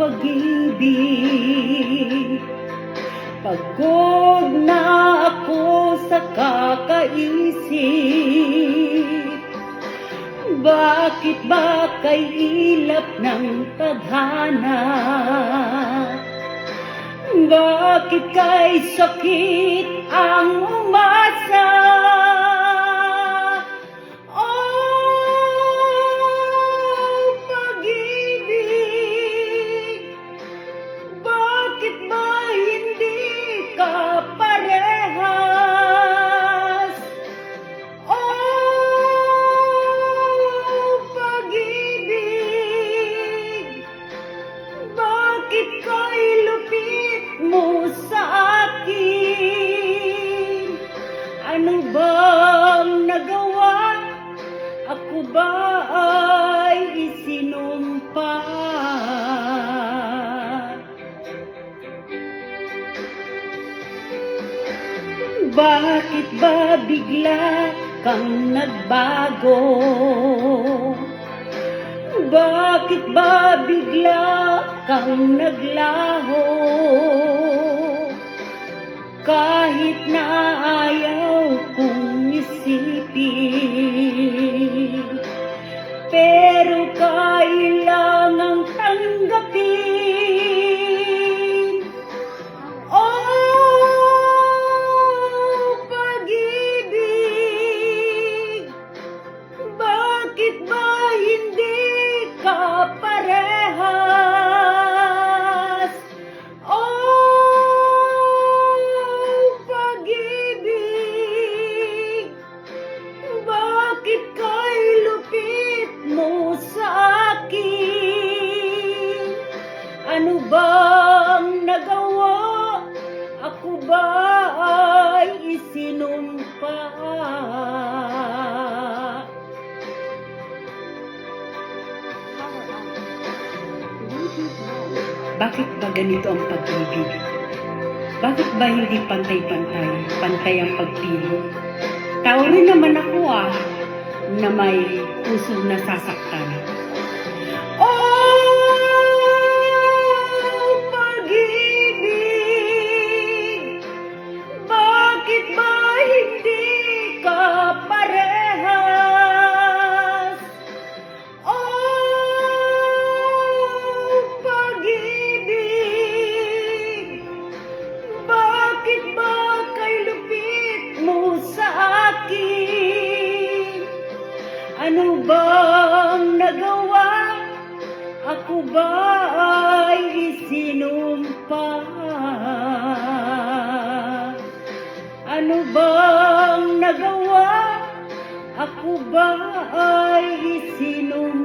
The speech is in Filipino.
pag-ibig. Pagod na ako sa kakaisip. Bakit ba kay ilap ng tadhana? Bakit kay sakit ang umasa? Oh, pag-ibig, bakit ba hindi ka parehas? Oh, pag-ibig, bakit kay lupit mo sa akin? Ano bang nagawa? Ako ba ay isinumpa? Bakit ba bigla kang nagbago? Bakit ba bigla kang naglaho? Kahit na ayaw kong isipin, pero kailangang tanggapin. Oh, pag-ibig, bakit ba hindi ka parehas? Oh, pag-ibig, bakit kay lupit mo sa akin? Ano bang nagawa? Ako ba ay isinumpa? Bakit ba ganito ang pag-ibig? Bakit ba hindi pantay-pantay? Pantay ang pagpili? Tao rin naman ako na may pusong nasasaktan. Oh, pag-ibig, bakit ba hindi ka parehas? Oh, pag-ibig, bakit ba kay lupit mo sa akin? Ano bang nagawa? Ako ba ay isinumpa? Ano bang nagawa? Ako ba ay isinumpa?